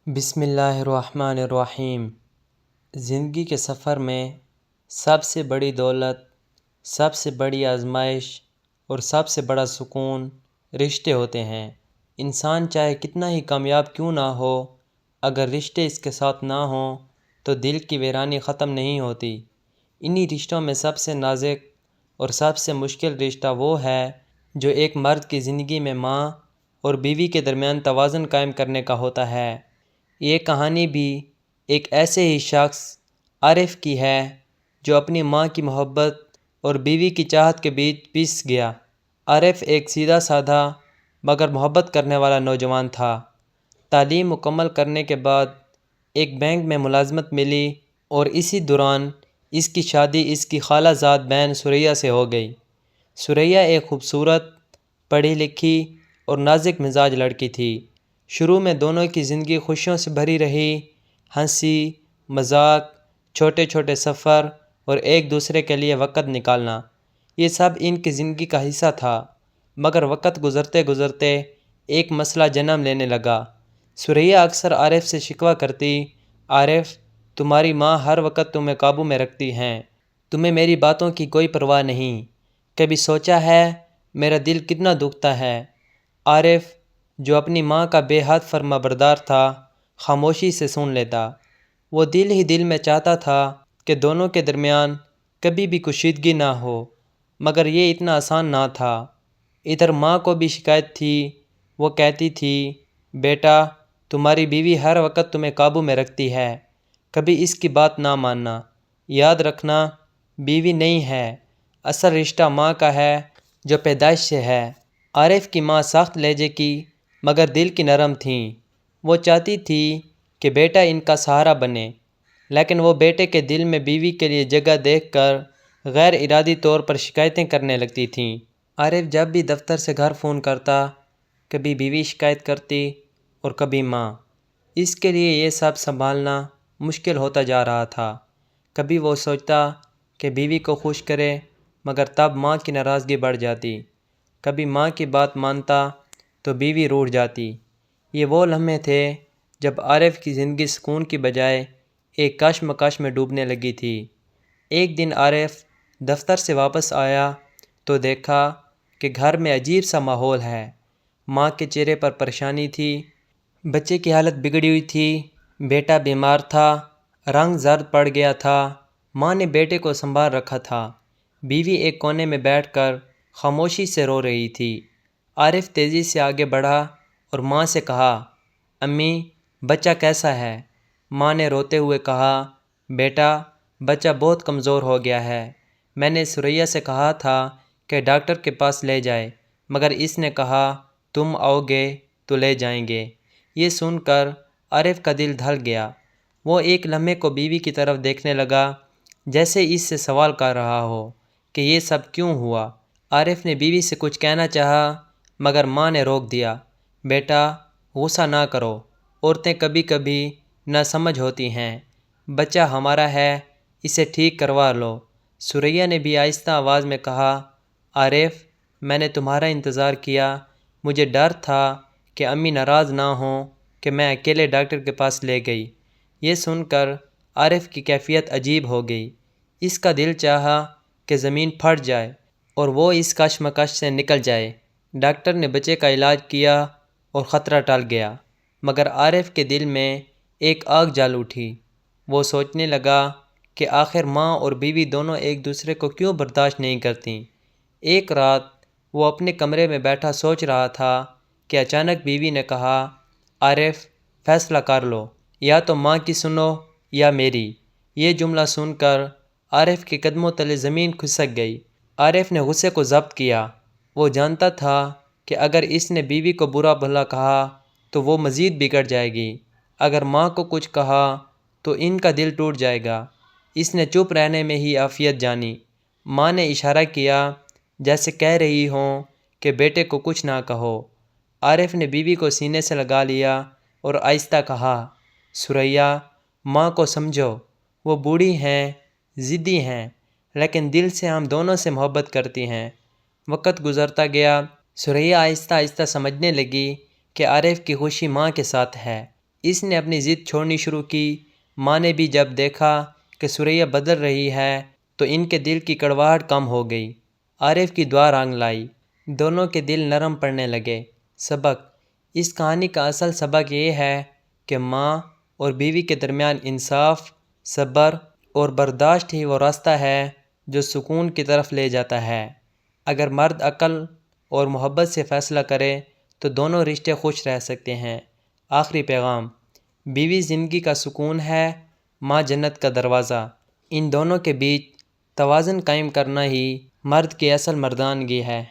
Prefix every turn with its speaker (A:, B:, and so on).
A: بسم اللہ الرحمن الرحیم۔ زندگی کے سفر میں سب سے بڑی دولت، سب سے بڑی آزمائش اور سب سے بڑا سکون رشتے ہوتے ہیں۔ انسان چاہے کتنا ہی کامیاب کیوں نہ ہو، اگر رشتے اس کے ساتھ نہ ہوں تو دل کی ویرانی ختم نہیں ہوتی۔ انہی رشتوں میں سب سے نازک اور سب سے مشکل رشتہ وہ ہے جو ایک مرد کی زندگی میں ماں اور بیوی کے درمیان توازن قائم کرنے کا ہوتا ہے۔ یہ کہانی بھی ایک ایسے ہی شخص عارف کی ہے جو اپنی ماں کی محبت اور بیوی کی چاہت کے بیچ پس گیا۔ عارف ایک سیدھا سادہ مگر محبت کرنے والا نوجوان تھا۔ تعلیم مکمل کرنے کے بعد ایک بینک میں ملازمت ملی اور اسی دوران اس کی شادی اس کی خالہ زاد بہن ثریا سے ہو گئی۔ ثریا ایک خوبصورت، پڑھی لکھی اور نازک مزاج لڑکی تھی۔ شروع میں دونوں کی زندگی خوشیوں سے بھری رہی۔ ہنسی، مذاق، چھوٹے چھوٹے سفر اور ایک دوسرے کے لیے وقت نکالنا، یہ سب ان کی زندگی کا حصہ تھا۔ مگر وقت گزرتے گزرتے ایک مسئلہ جنم لینے لگا۔ ثریا اکثر عارف سے شکوہ کرتی، عارف، تمہاری ماں ہر وقت تمہیں قابو میں رکھتی ہیں، تمہیں میری باتوں کی کوئی پرواہ نہیں، کبھی سوچا ہے میرا دل کتنا دکھتا ہے؟ عارف، جو اپنی ماں کا بے حد فرما بردار تھا، خاموشی سے سن لیتا۔ وہ دل ہی دل میں چاہتا تھا کہ دونوں کے درمیان کبھی بھی کشیدگی نہ ہو، مگر یہ اتنا آسان نہ تھا۔ ادھر ماں کو بھی شکایت تھی۔ وہ کہتی تھی، بیٹا، تمہاری بیوی ہر وقت تمہیں قابو میں رکھتی ہے، کبھی اس کی بات نہ ماننا، یاد رکھنا بیوی نہیں ہے، اصل رشتہ ماں کا ہے جو پیدائش سے ہے۔ عارف کی ماں سخت لہجے کی مگر دل کی نرم تھیں۔ وہ چاہتی تھی کہ بیٹا ان کا سہارا بنے، لیکن وہ بیٹے کے دل میں بیوی کے لیے جگہ دیکھ کر غیر ارادی طور پر شکایتیں کرنے لگتی تھیں۔ عارف جب بھی دفتر سے گھر فون کرتا، کبھی بیوی شکایت کرتی اور کبھی ماں۔ اس کے لیے یہ سب سنبھالنا مشکل ہوتا جا رہا تھا۔ کبھی وہ سوچتا کہ بیوی کو خوش کرے، مگر تب ماں کی ناراضگی بڑھ جاتی۔ کبھی ماں کی بات مانتا تو بیوی روٹھ جاتی۔ یہ وہ لمحے تھے جب عارف کی زندگی سکون کی بجائے ایک کشمکش میں ڈوبنے لگی تھی۔ ایک دن عارف دفتر سے واپس آیا تو دیکھا کہ گھر میں عجیب سا ماحول ہے۔ ماں کے چہرے پر پریشانی تھی، بچے کی حالت بگڑی ہوئی تھی، بیٹا بیمار تھا، رنگ زرد پڑ گیا تھا۔ ماں نے بیٹے کو سنبھال رکھا تھا، بیوی ایک کونے میں بیٹھ کر خاموشی سے رو رہی تھی۔ عارف تیزی سے آگے بڑھا اور ماں سے کہا، امی، بچہ کیسا ہے؟ ماں نے روتے ہوئے کہا، بیٹا، بچہ بہت کمزور ہو گیا ہے، میں نے ثریا سے کہا تھا کہ ڈاکٹر کے پاس لے جائے، مگر اس نے کہا تم آؤ گے تو لے جائیں گے۔ یہ سن کر عارف کا دل دھڑک گیا۔ وہ ایک لمحے کو بیوی کی طرف دیکھنے لگا، جیسے اس سے سوال کر رہا ہو کہ یہ سب کیوں ہوا۔ عارف نے بیوی سے کچھ کہنا چاہا مگر ماں نے روک دیا۔ بیٹا، غصہ نہ کرو، عورتیں کبھی کبھی ناسمجھ ہوتی ہیں، بچہ ہمارا ہے، اسے ٹھیک کروا لو۔ ثریا نے بھی آہستہ آواز میں کہا، عارف، میں نے تمہارا انتظار کیا، مجھے ڈر تھا کہ امی ناراض نہ ہوں کہ میں اکیلے ڈاکٹر کے پاس لے گئی۔ یہ سن کر عارف کی کیفیت عجیب ہو گئی۔ اس کا دل چاہا کہ زمین پھٹ جائے اور وہ اس کشمکش سے نکل جائے۔ ڈاکٹر نے بچے کا علاج کیا اور خطرہ ٹل گیا، مگر عارف کے دل میں ایک آگ جل اٹھی۔ وہ سوچنے لگا کہ آخر ماں اور بیوی دونوں ایک دوسرے کو کیوں برداشت نہیں کرتیں۔ ایک رات وہ اپنے کمرے میں بیٹھا سوچ رہا تھا کہ اچانک بیوی نے کہا، عارف، فیصلہ کر لو، یا تو ماں کی سنو یا میری۔ یہ جملہ سن کر عارف کے قدموں تلے زمین کھسک گئی۔ عارف نے غصے کو ضبط کیا۔ وہ جانتا تھا کہ اگر اس نے بیوی کو برا بھلا کہا تو وہ مزید بگڑ جائے گی، اگر ماں کو کچھ کہا تو ان کا دل ٹوٹ جائے گا۔ اس نے چپ رہنے میں ہی عافیت جانی۔ ماں نے اشارہ کیا جیسے کہہ رہی ہوں کہ بیٹے کو کچھ نہ کہو۔ عارف نے بیوی کو سینے سے لگا لیا اور آہستہ کہا، ثریا، ماں کو سمجھو، وہ بوڑھی ہیں، ضدی ہیں، لیکن دل سے ہم دونوں سے محبت کرتی ہیں۔ وقت گزرتا گیا۔ ثریا آہستہ آہستہ سمجھنے لگی کہ عارف کی خوشی ماں کے ساتھ ہے، اس نے اپنی ضد چھوڑنی شروع کی۔ ماں نے بھی جب دیکھا کہ ثریا بدل رہی ہے تو ان کے دل کی کڑواہٹ کم ہو گئی۔ عارف کی دعا رنگ لائی، دونوں کے دل نرم پڑنے لگے۔ سبق: اس کہانی کا اصل سبق یہ ہے کہ ماں اور بیوی کے درمیان انصاف، صبر اور برداشت ہی وہ راستہ ہے جو سکون کی طرف لے جاتا ہے۔ اگر مرد عقل اور محبت سے فیصلہ کرے تو دونوں رشتے خوش رہ سکتے ہیں۔ آخری پیغام: بیوی زندگی کا سکون ہے، ماں جنت کا دروازہ۔ ان دونوں کے بیچ توازن قائم کرنا ہی مرد کی اصل مردانگی ہے۔